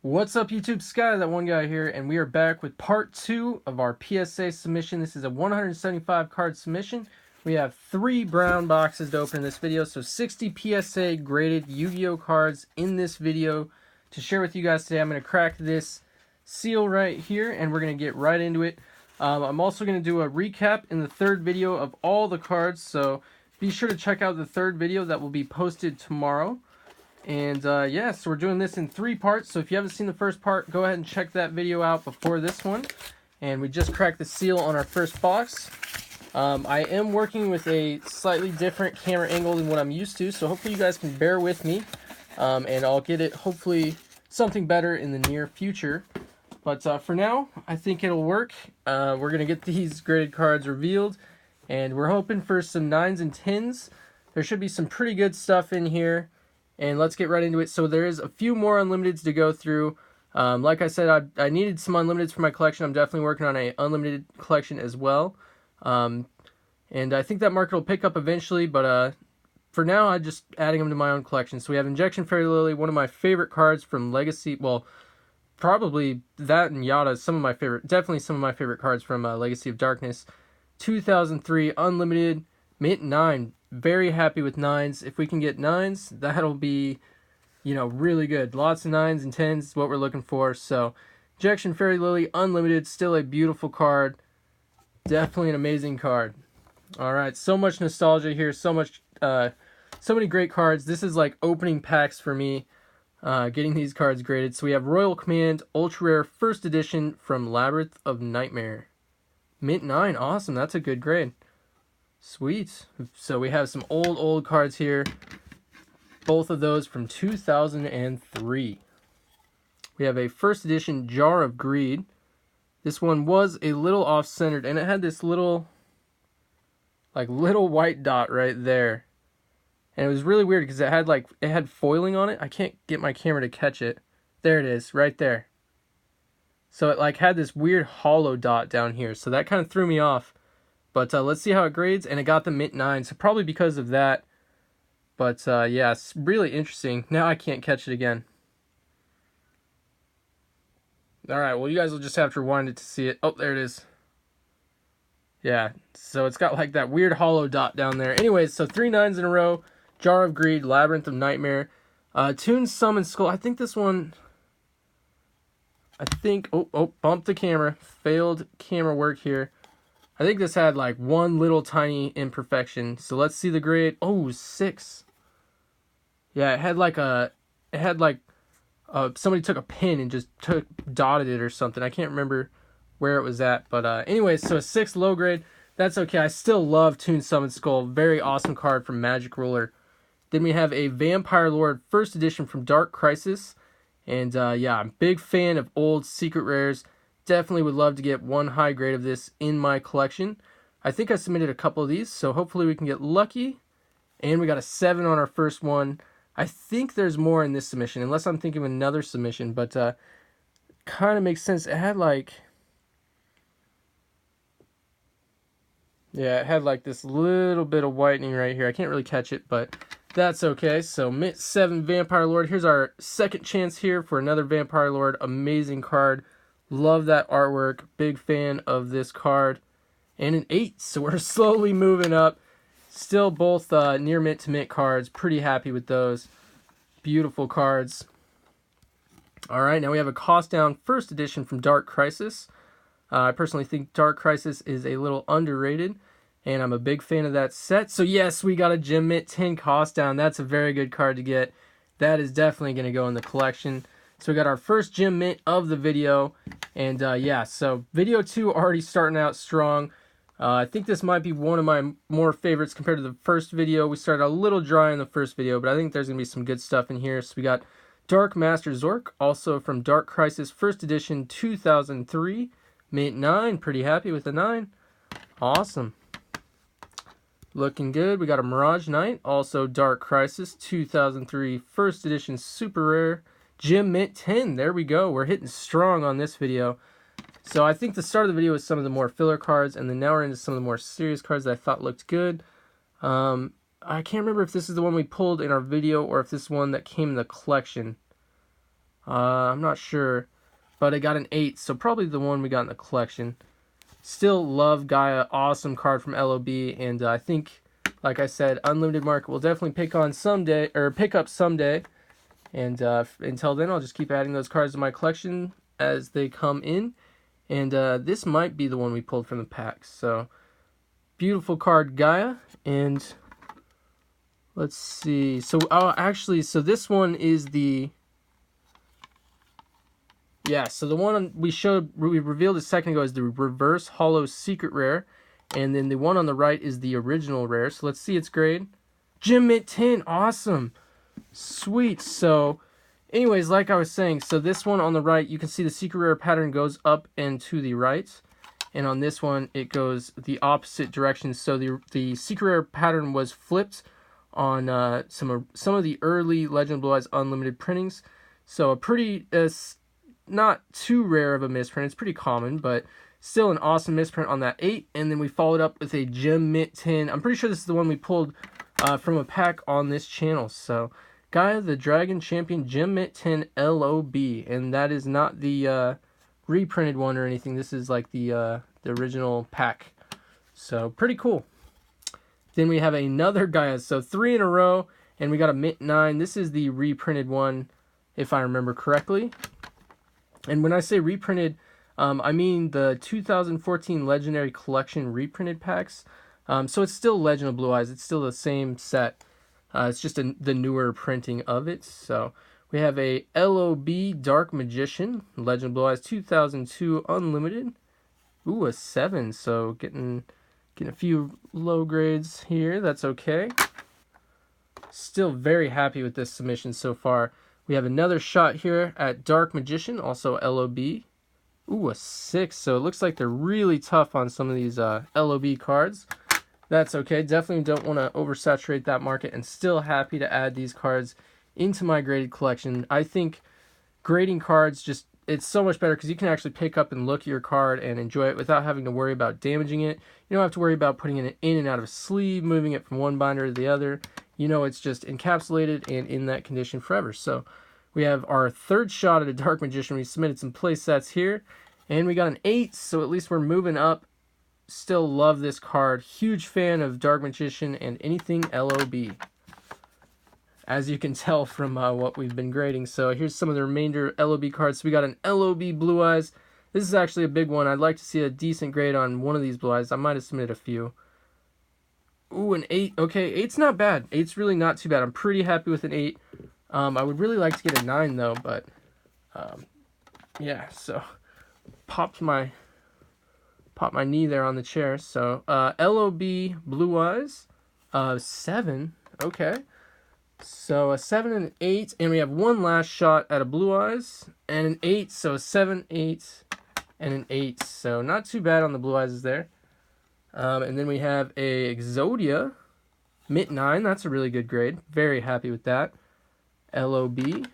What's up, YouTube? SKYAThatOneGuy here, and we are back with part 2 of our PSA submission. This is a 175 card submission. We have 3 brown boxes to open in this video, so 60 PSA graded Yu-Gi-Oh cards in this video to share with you guys today. I'm going to crack this seal right here, and we're going to get right into it. I'm also going to do a recap in the third video of all the cards, so be sure to check out the third video that will be posted tomorrow. And yeah, so we're doing this in 3 parts. So if you haven't seen the first part, go ahead and check that video out before this one. And we just cracked the seal on our first box. I am working with a slightly different camera angle than what I'm used to, so hopefully you guys can bear with me. And I'll get it, hopefully, something better in the near future. But for now, I think it'll work. We're going to get these graded cards revealed. And we're hoping for some 9s and 10s. There should be some pretty good stuff in here. And let's get right into it. So there is a few more unlimiteds to go through. Like I said, I needed some unlimiteds for my collection. I'm definitely working on an unlimited collection as well. And I think that market will pick up eventually, but for now, I'm just adding them to my own collection. So we have Injection Fairy Lily, one of my favorite cards from Legacy. Well, probably that and Yada, definitely some of my favorite cards from Legacy of Darkness. 2003 unlimited, mint 9. Very happy with 9s. If we can get 9s, that'll be, really good. Lots of 9s and 10s is what we're looking for. So, Injection Fairy Lily, unlimited, still a beautiful card. Definitely an amazing card. Alright, so much nostalgia here, so many great cards. This is like opening packs for me, getting these cards graded. So we have Royal Command, Ultra Rare, First Edition from Labyrinth of Nightmare. Mint 9, awesome, that's a good grade. Sweet. So we have some old cards here. Both of those from 2003. We have a first edition Jar of Greed. This one was a little off-centered, and it had this little white dot right there. And it was really weird because it had foiling on it. I can't get my camera to catch it. There it is, right there. So it had this weird hollow dot down here. So that kind of threw me off. But let's see how it grades, and it got the mint 9, so probably because of that. But yeah, it's really interesting. Now I can't catch it again. Alright, well you guys will just have to rewind it to see it. Oh, there it is. Yeah, so it's got like that weird hollow dot down there. Anyways, so 3 9s in a row. Jar of Greed, Labyrinth of Nightmare. Toon Summon Skull. I think this one... Oh, bumped the camera. Failed camera work here. I think this had like one little tiny imperfection. So let's see the grade. Oh, 6. Yeah, it had like somebody took a pin and just dotted it or something. I can't remember where it was at. But anyways, so a 6 low grade. That's okay. I still love Toon Summon Skull. Very awesome card from Magic Ruler. Then we have a Vampire Lord First Edition from Dark Crisis. And yeah, I'm a big fan of old secret rares. Definitely would love to get one high grade of this in my collection. I think I submitted a couple of these, so hopefully we can get lucky. And we got a 7 on our first one. I think there's more in this submission, unless I'm thinking of another submission, but kind of makes sense. It had it had like this little bit of whitening right here. I can't really catch it, but that's okay. So mint 7 Vampire Lord. Here's our second chance here for another Vampire Lord. Amazing card. Love that artwork. Big fan of this card. And an 8. So we're slowly moving up. Still both near mint to mint cards. Pretty happy with those. Beautiful cards. Alright, now we have a cost down first edition from Dark Crisis. I personally think Dark Crisis is a little underrated. And I'm a big fan of that set. So yes, we got a Gem Mint 10 cost down. That's a very good card to get. That is definitely going to go in the collection. So we got our first Gem Mint of the video. And yeah, so video 2 already starting out strong. I think this might be one of my more favorites compared to the first video. We started a little dry in the first video, but I think there's going to be some good stuff in here. So we got Dark Master Zork, also from Dark Crisis First Edition 2003. Mint 9, pretty happy with the 9. Awesome. Looking good. We got a Mirage Knight, also Dark Crisis 2003 First Edition Super Rare. Gem Mint 10, there we go. We're hitting strong on this video. So I think the start of the video was some of the more filler cards, and then now we're into some of the more serious cards that I thought looked good. I can't remember if this is the one we pulled in our video or if this is one that came in the collection. I'm not sure, but I got an 8, so probably the one we got in the collection. Still love Gaia, awesome card from LOB, and I think, like I said, Unlimited Market will definitely pick up someday. And until then, I'll just keep adding those cards to my collection as they come in. And this might be the one we pulled from the packs. So, beautiful card, Gaia. And let's see. So, actually, so this one is the... Yeah, so the one we revealed a second ago is the Reverse Holo Secret Rare. And then the one on the right is the original rare. So let's see its grade. Gem Mint 10, awesome. Sweet. So, anyways, like I was saying, so this one on the right, you can see the Secret Rare pattern goes up and to the right. And on this one, it goes the opposite direction. So the Secret Rare pattern was flipped on some of the early Legend of Blue Eyes Unlimited printings. So a pretty... not too rare of a misprint. It's pretty common, but still an awesome misprint on that 8. And then we followed up with a Gem Mint 10. I'm pretty sure this is the one we pulled from a pack on this channel. So, Gaia the Dragon Champion Gem Mint 10 LOB. And that is not the reprinted one or anything. This is like the original pack. So, pretty cool. Then we have another Gaia. So, 3 in a row. And we got a Mint 9. This is the reprinted one, if I remember correctly. And when I say reprinted, I mean the 2014 Legendary Collection reprinted packs. So it's still Legend of Blue Eyes. It's still the same set. It's just the newer printing of it. So we have a LOB Dark Magician, Legend of Blue Eyes 2002 Unlimited. Ooh, a 7. So getting a few low grades here. That's okay. Still very happy with this submission so far. We have another shot here at Dark Magician, also LOB. Ooh, a 6. So it looks like they're really tough on some of these LOB cards. That's okay. Definitely don't want to oversaturate that market, and still happy to add these cards into my graded collection. I think grading cards it's so much better because you can actually pick up and look at your card and enjoy it without having to worry about damaging it. You don't have to worry about putting it in and out of a sleeve, moving it from one binder to the other. You know, it's just encapsulated and in that condition forever. So we have our third shot at a Dark Magician. We submitted some play sets here, and we got an 8, so at least we're moving up. Still love this card. Huge fan of Dark Magician and anything LOB, as you can tell from what we've been grading. So here's some of the remainder LOB cards. So we got an LOB Blue Eyes. This is actually a big one. I'd like to see a decent grade on one of these Blue Eyes. I might have submitted a few. Ooh, an 8. Okay, 8's not bad. 8's really not too bad. I'm pretty happy with an 8. I would really like to get a 9 though, but yeah. So popped my knee there on the chair. So LOB Blue Eyes, 7. Okay. So a 7 and an 8, and we have one last shot at a Blue Eyes and an 8. So a 7, 8, and an 8. So not too bad on the Blue Eyes there. And then we have a Exodia, Mint 9. That's a really good grade. Very happy with that. LOB.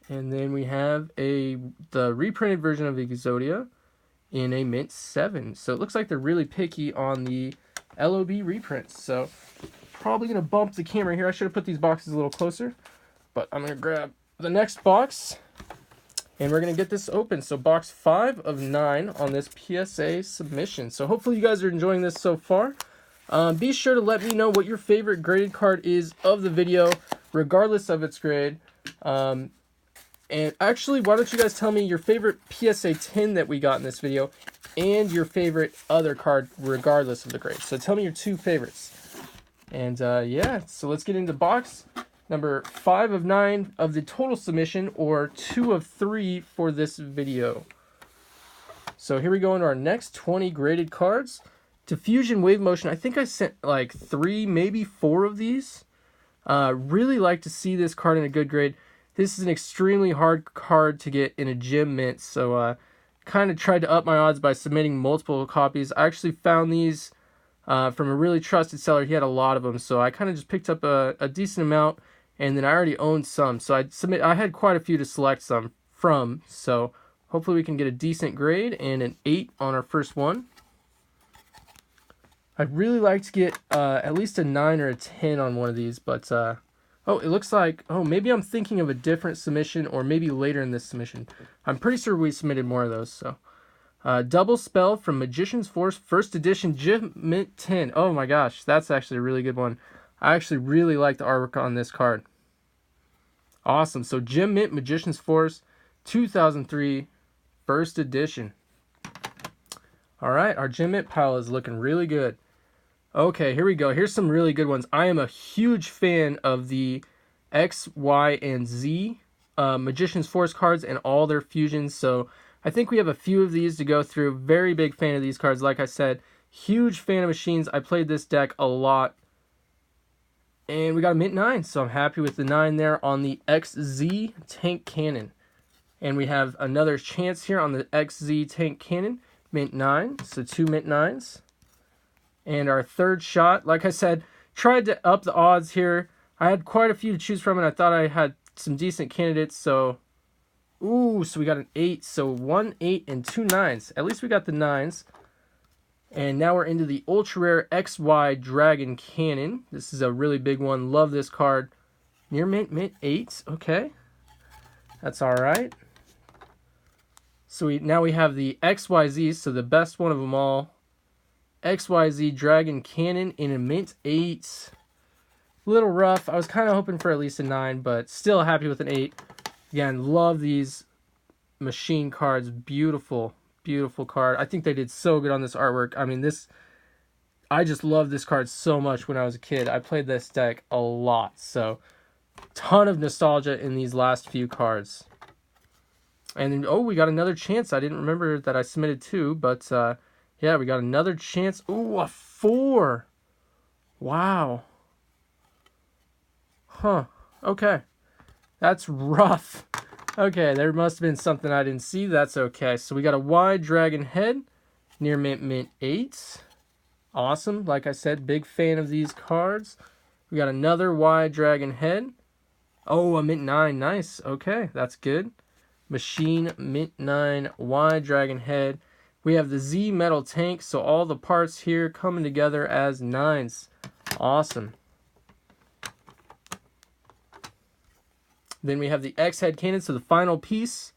And then we have the reprinted version of Exodia in a Mint 7. So it looks like they're really picky on the LOB reprints. So probably going to bump the camera here. I should have put these boxes a little closer. But I'm going to grab the next box, and we're going to get this open. So box 5 of 9 on this PSA submission. So hopefully you guys are enjoying this so far. Be sure to let me know what your favorite graded card is of the video, regardless of its grade. And actually, why don't you guys tell me your favorite PSA 10 that we got in this video, and your favorite other card, regardless of the grade. So tell me your 2 favorites. And yeah, so let's get into box number 5 of 9 of the total submission, or 2 of 3 for this video. So here we go into our next 20 graded cards. Diffusion Wave Motion. I think I sent like 3, maybe 4 of these. Really like to see this card in a good grade. This is an extremely hard card to get in a gem mint, so kind of tried to up my odds by submitting multiple copies. I actually found these from a really trusted seller. He had a lot of them, so I kind of just picked up a decent amount, and then I already owned some, so I had quite a few to select some from. So hopefully we can get a decent grade and an 8 on our first one. I'd really like to get at least a 9 or a 10 on one of these, but Oh, it looks like, oh, maybe I'm thinking of a different submission, or maybe later in this submission. I'm pretty sure we submitted more of those, so. Double Spell from Magician's Force, first edition, Gem Mint 10. Oh my gosh, that's actually a really good one. I actually really like the artwork on this card. Awesome. So Gem Mint Magician's Force, 2003, first edition. All right, our Gem Mint pile is looking really good. Okay, here we go. Here's some really good ones. I am a huge fan of the X, Y, and Z Magician's Force cards and all their fusions, so I think we have a few of these to go through. Very big fan of these cards. Like I said, huge fan of machines. I played this deck a lot. And we got a Mint 9, so I'm happy with the 9 there on the XZ Tank Cannon. And we have another chance here on the XZ Tank Cannon, Mint 9, so 2 Mint 9s. And our third shot, like I said, tried to up the odds here. I had quite a few to choose from, and I thought I had some decent candidates, so... Ooh, so we got an 8. So 1 8 and 2 9s. At least we got the 9s. And now we're into the ultra rare XY Dragon Cannon. This is a really big one. Love this card. Near mint, mint 8. Okay. That's all right. So now we have the XYZ, so the best one of them all. XYZ Dragon Cannon in a mint 8. Little rough. I was kind of hoping for at least a 9, but still happy with an 8. Again, love these machine cards. Beautiful, beautiful card. I think they did so good on this artwork. I mean, I just love this card so much when I was a kid. I played this deck a lot, so ton of nostalgia in these last few cards. And then, oh, we got another chance. I didn't remember that I submitted 2, but yeah, we got another chance. Ooh, a 4. Wow. Huh. Okay. That's rough. Okay, there must have been something I didn't see. That's okay. So we got a Y Dragon Head, near mint, mint 8. Awesome. Like I said, big fan of these cards. We got another Y Dragon Head. Oh, a mint 9. Nice. Okay, that's good. Machine mint 9 Y Dragon Head. We have the Z Metal Tank, so all the parts here coming together as 9s. Awesome. Then we have the X Head Cannon, so the final piece.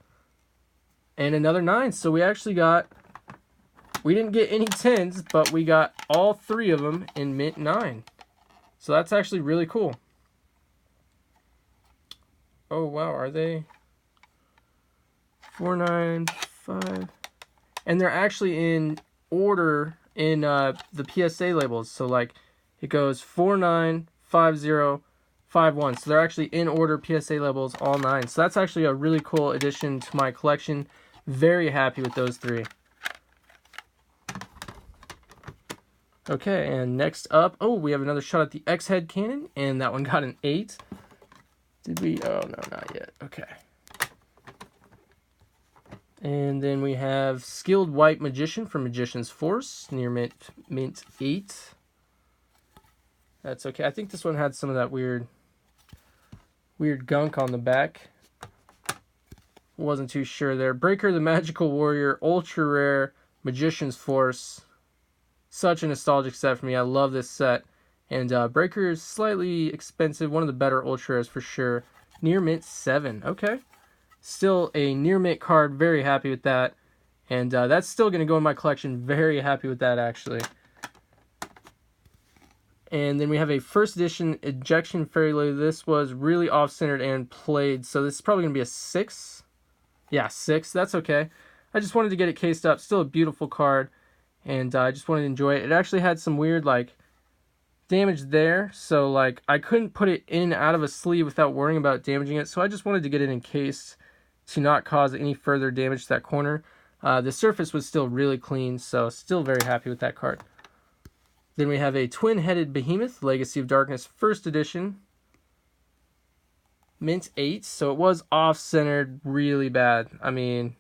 And another 9. So we actually got... We didn't get any 10s, but we got all 3 of them in mint 9. So that's actually really cool. Oh, wow. Are they... 4, 9, 5... And they're actually in order in the PSA labels. So, like, it goes 4, 9, 5, 0... 5-1. So they're actually in order PSA labels, all 9. So that's actually a really cool addition to my collection. Very happy with those 3. Okay, and next up, oh, we have another shot at the X-Head Cannon, and that one got an 8. Did we? Oh, no, not yet. Okay. And then we have Skilled White Magician from Magician's Force, near mint 8. That's okay. I think this one had some of that weird gunk on the back. Wasn't too sure there. Breaker the Magical Warrior, ultra rare Magician's Force. Such a nostalgic set for me. I love this set. And Breaker is slightly expensive. One of the better ultra rares for sure. Near mint 7. Okay. Still a near mint card. Very happy with that. And that's still going to go in my collection. Very happy with that, actually. And then we have a first edition Ejection Fairy Lily. This was really off-centered and played. So this is probably going to be a 6. Yeah, 6. That's okay. I just wanted to get it cased up. Still a beautiful card. And I just wanted to enjoy it. It actually had some weird, like, damage there. So, like, I couldn't put it in and out of a sleeve without worrying about damaging it. So I just wanted to get it encased to not cause any further damage to that corner. The surface was still really clean. So still very happy with that card. Then we have a Twin-Headed Behemoth, Legacy of Darkness, first edition. Mint 8, so it was off-centered really bad. I mean,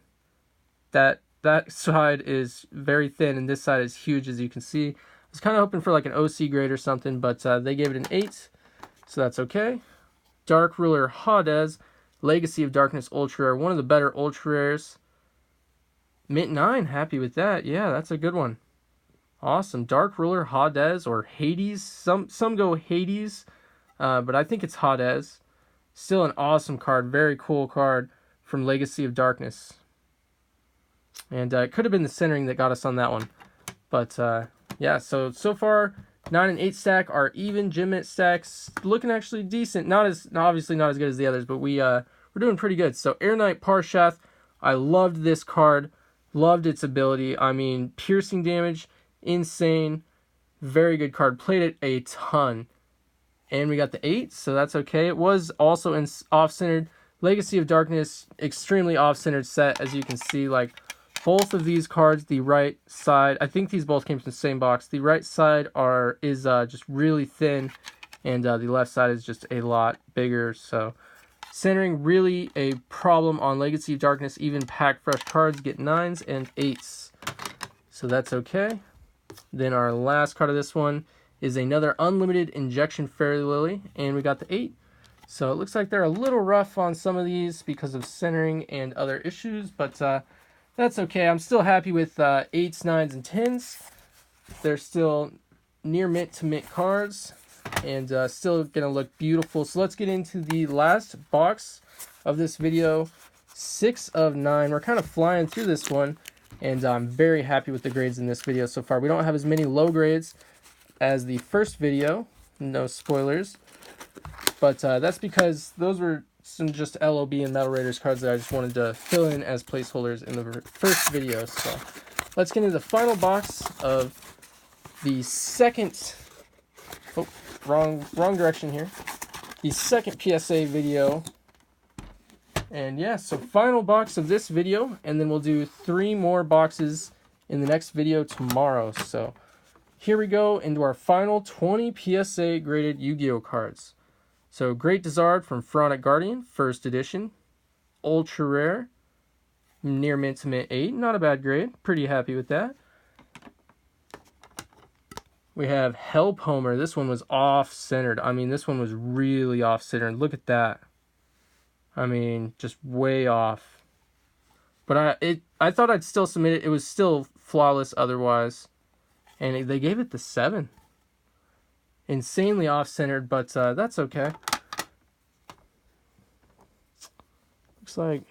that side is very thin, and this side is huge, as you can see. I was kind of hoping for like an OC grade or something, but they gave it an 8, so that's okay. Dark Ruler Hades, Legacy of Darkness Ultra Rare, one of the better Ultra Rares. Mint 9, happy with that. Yeah, that's a good one. Awesome. Dark Ruler Hades or Hades. Some go Hades. but I think it's Hot as. Still an awesome card, very cool card from Legacy of Darkness. And it could have been the centering that got us on that one. But yeah, so far 9 and 8 stack are even. Gem Mint stacks looking actually decent. Obviously not as good as the others, but we're doing pretty good. So Air Knight Parshath, I loved this card, loved its ability. I mean, piercing damage, insane, very good card. Played it a ton, and we got the 8, so that's okay. It was also in off-centered. Legacy of Darkness, extremely off-centered set, as you can see. Like, both of these cards, the right side, I think these both came from the same box. The right side is just really thin, and the left side is just a lot bigger. So centering really a problem on Legacy of Darkness. Even pack fresh cards get 9s and 8s, so that's okay. Then our last card of this one is another unlimited injection Fairy Lily, and we got the 8. So it looks like they're a little rough on some of these because of centering and other issues, but that's okay. I'm still happy with 8s, 9s, and 10s. They're still near mint to mint cards, and still going to look beautiful. So let's get into the last box of this video. 6 of 9. We're kind of flying through this one, and I'm very happy with the grades in this video so far. We don't have as many low grades as the first video. No spoilers. But that's because those were some just LOB and Metal Raiders cards that I just wanted to fill in as placeholders in the first video. So let's get into the final box of the second, oh, wrong direction here. The second PSA video. And yeah, so final box of this video, and then we'll do 3 more boxes in the next video tomorrow. So here we go into our final 20 PSA graded Yu-Gi-Oh cards. So, Great Dizard from Pharaoh Guardian, first edition. Ultra rare. Near mint to mint 8. Not a bad grade. Pretty happy with that. We have Hellpomer. This one was off-centered. I mean, this one was really off-centered. Look at that. I mean, just way off. But I thought I'd still submit it. It was still flawless otherwise. And they gave it the 7. Insanely off-centered, but that's okay. Looks like,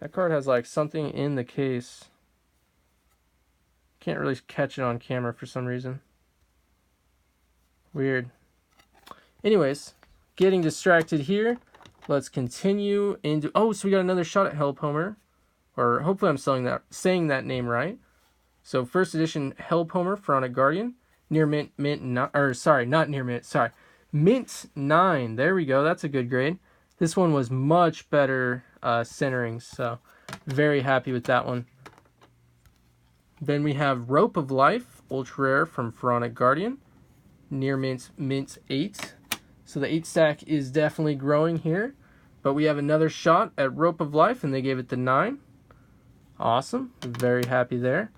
that card has like something in the case. Can't really catch it on camera for some reason. Weird. Anyways, getting distracted here. Let's continue into. Oh, so we got another shot at Hellpomer, or hopefully I'm saying that name right. So first edition Hellpomer, Pharaoh Guardian, near mint, mint 9. There we go. That's a good grade. This one was much better centering, so very happy with that one. Then we have Rope of Life, ultra rare from Pharaoh Guardian, near mint, mint 8. So the 8 stack is definitely growing here, but we have another shot at Rope of Life, and they gave it the 9. Awesome. Very happy there.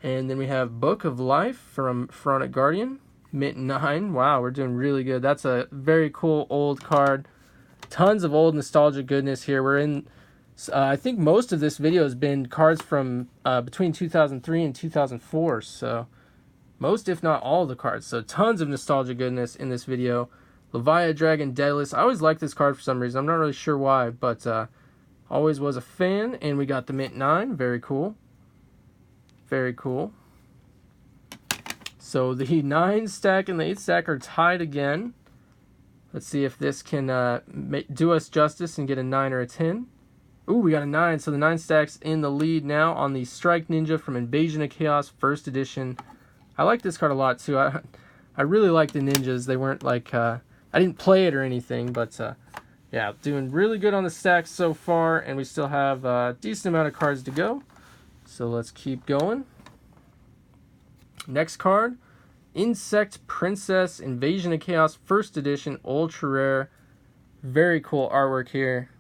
And then we have Book of Life from Pharaoh Guardian, mint 9. Wow, we're doing really good. That's a very cool old card. Tons of old nostalgia goodness here. We're in, I think most of this video has been cards from between 2003 and 2004. So most, if not all, of the cards. So tons of nostalgia goodness in this video. Leviathan Dragon Daedalus. I always liked this card for some reason. I'm not really sure why, but always was a fan. And we got the mint 9. Very cool. Very cool. So the 9 stack and the 8 stack are tied again. Let's see if this can do us justice and get a 9 or a 10. Ooh, we got a 9. So the 9 stack's in the lead now on the Strike Ninja from Invasion of Chaos, first edition. I like this card a lot too. I really like the ninjas. They weren't like, I didn't play it or anything, but yeah, doing really good on the stacks so far, and we still have a decent amount of cards to go. So let's keep going. Next card, Insect Princess, Invasion of Chaos, first edition, ultra rare. Very cool artwork here.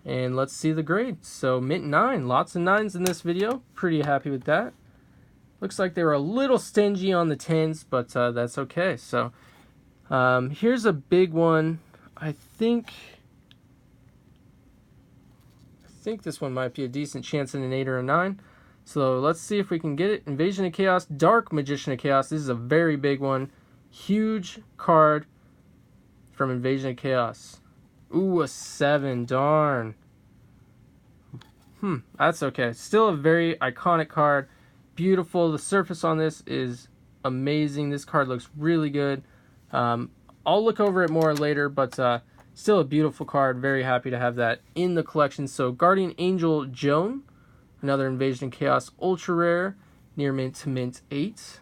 And let's see the grade. So mint 9, lots of 9s in this video. Pretty happy with that. Looks like they were a little stingy on the 10s, but that's okay. So here's a big one. I think this one might be a decent chance in an 8 or a 9. So let's see if we can get it. Invasion of Chaos, Dark Magician of Chaos. This is a very big one. Huge card from Invasion of Chaos. Ooh, a 7. Darn. That's okay. Still a very iconic card. Beautiful. The surface on this is amazing. This card looks really good. I'll look over it more later, but still a beautiful card. Very happy to have that in the collection. So Guardian Angel Joan, another Invasion of Chaos ultra rare, near mint to mint 8.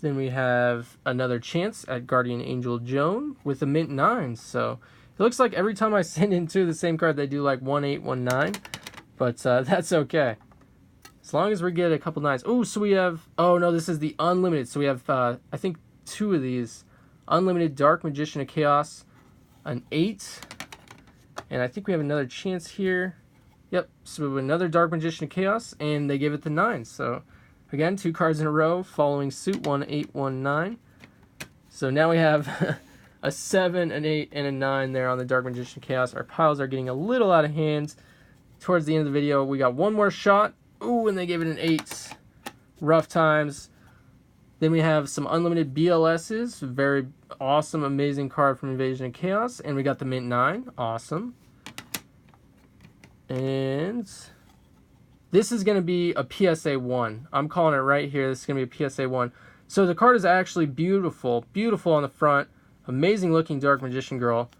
Then we have another chance at Guardian Angel Joan with a mint 9. So it looks like every time I send in two of the same card, they do like 1 8, 1 9. But that's okay. As long as we get a couple 9s. Oh, so we have... Oh, no, this is the unlimited. So we have, I think, 2 of these. Unlimited Dark Magician of Chaos. An 8. And I think we have another chance here. Yep, so we have another Dark Magician of Chaos. And they gave it the 9. So, again, 2 cards in a row following suit. 1 8, 1 9. So now we have a 7, an 8, and a 9 there on the Dark Magician of Chaos. Our piles are getting a little out of hand. Towards the end of the video, we got one more shot. Ooh, and they gave it an 8. Rough times. Then we have some unlimited BLSs. Very awesome, amazing card from Invasion of Chaos. And we got the mint 9. Awesome. And this is going to be a PSA 1. I'm calling it right here. This is going to be a PSA 1. So the card is actually beautiful. Beautiful on the front. Amazing looking Dark Magician Girl.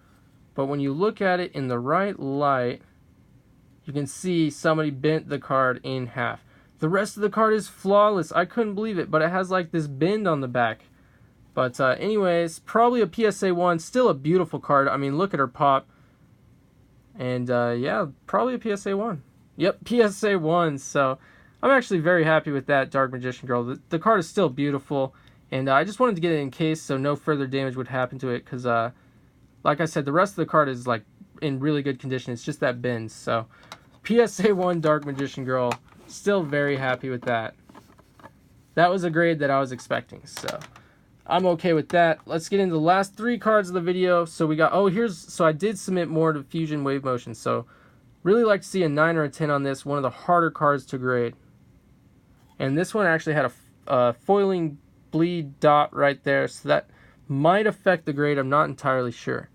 But when you look at it in the right light, you can see somebody bent the card in half. The rest of the card is flawless. I couldn't believe it, but it has like this bend on the back. But anyways, probably a PSA 1. Still a beautiful card. I mean, look at her pop. And yeah, probably a PSA 1. Yep, PSA 1. So I'm actually very happy with that Dark Magician Girl. The card is still beautiful. And I just wanted to get it in case so no further damage would happen to it. Because like I said, the rest of the card is like in really good condition. It's just that bend. So PSA 1 Dark Magician Girl. Still very happy with that. That was a grade that I was expecting. So I'm okay with that. Let's get into the last 3 cards of the video. So we got, so I did submit more to Fusion Wave Motion. So really like to see a 9 or a 10 on this. One of the harder cards to grade. And this one actually had a foiling bleed dot right there. So that might affect the grade. I'm not entirely sure.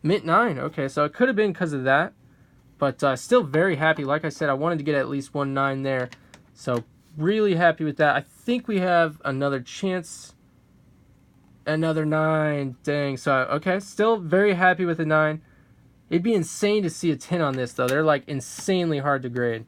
Mint 9. Okay, so it could have been because of that. But still very happy. Like I said, I wanted to get at least 1 9 there. So really happy with that. I think we have another chance. Another 9. Dang. So, okay. Still very happy with a 9. It'd be insane to see a 10 on this, though. They're, like, insanely hard to grade.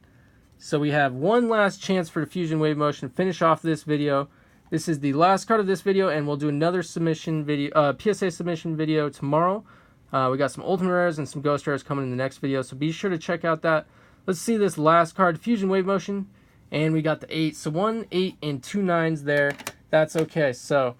So we have one last chance for the Fusion Wave Motion to finish off this video. This is the last card of this video, and we'll do another submission video, PSA submission video tomorrow. We got some Ultimate Rares and some Ghost Rares coming in the next video, so be sure to check out that. Let's see this last card, Fusion Wave Motion, and we got the 8. So 1 8 and 2 9s there. That's okay. So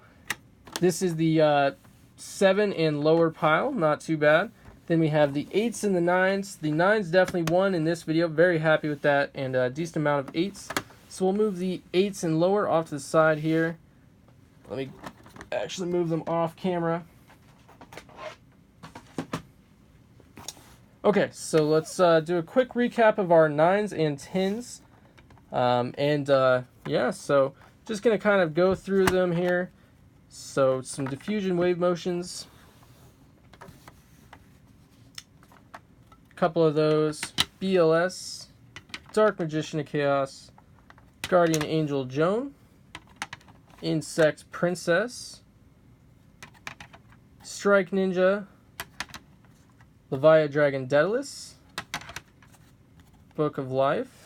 this is the 7 and lower pile, not too bad. Then we have the 8s and the 9s. The 9s definitely won in this video. Very happy with that, and a decent amount of 8s. So we'll move the 8s and lower off to the side here. Let me actually move them off camera. Okay, so let's do a quick recap of our 9s and 10s. Yeah, so just going to kind of go through them here. So some diffusion wave motions. A couple of those. BLS. Dark Magician of Chaos. Guardian Angel Joan. Insect Princess. Strike Ninja. Leviathan Dragon Daedalus, Book of Life,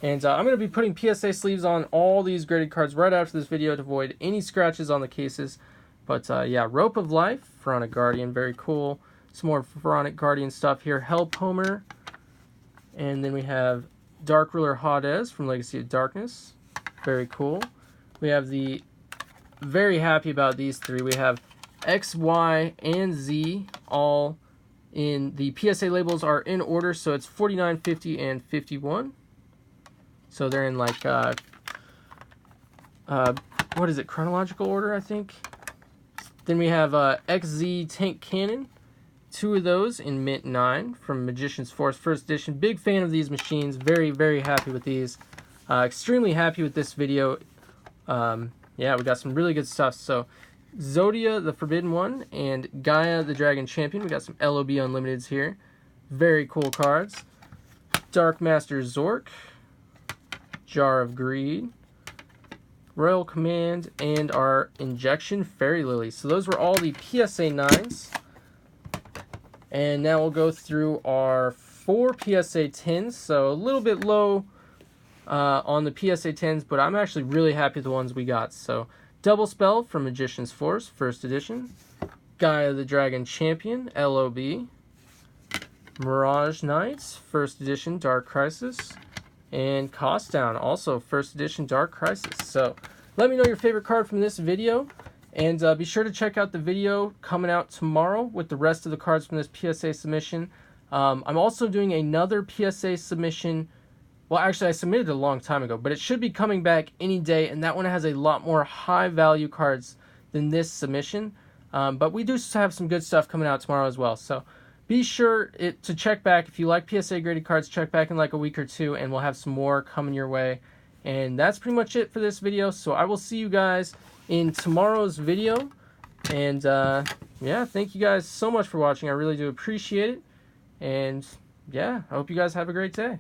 and I'm going to be putting PSA sleeves on all these graded cards right after this video to avoid any scratches on the cases. But yeah, Rope of Life, Pharaoh Guardian, very cool. Some more Pharaoh Guardian stuff here. Hellpomer, and then we have Dark Ruler Hades from Legacy of Darkness, very cool. We have the, very happy about these 3. We have X, Y, and Z all in the PSA labels are in order, so it's 49, 50, and 51. So they're in like what is it, chronological order, I think. Then we have XZ Tank Cannon. 2 of those in Mint 9 from Magician's Force First Edition. Big fan of these machines. Very, very happy with these. Extremely happy with this video. Yeah, we got some really good stuff. So, Zodia, the Forbidden One, and Gaia, the Dragon Champion. We got some LOB Unlimiteds here. Very cool cards. Dark Master Zork, Jar of Greed, Royal Command, and our Injection Fairy Lily. So those were all the PSA 9s. And now we'll go through our 4 PSA 10s. So a little bit low on the PSA 10s, but I'm actually really happy with the ones we got. So Double Spell from Magician's Force, First Edition. Gaia the Dragon Champion, LOB. Mirage Knights, First Edition, Dark Crisis. And Cost Down, also First Edition, Dark Crisis. So let me know your favorite card from this video. And be sure to check out the video coming out tomorrow with the rest of the cards from this PSA submission. I'm also doing another PSA submission. Well, actually, I submitted it a long time ago, but it should be coming back any day, and that one has a lot more high-value cards than this submission. But we do have some good stuff coming out tomorrow as well. So be sure to check back. If you like PSA graded cards, check back in like a week or two, and we'll have some more coming your way. And that's pretty much it for this video. So I will see you guys in tomorrow's video. And yeah, thank you guys so much for watching. I really do appreciate it. And yeah, I hope you guys have a great day.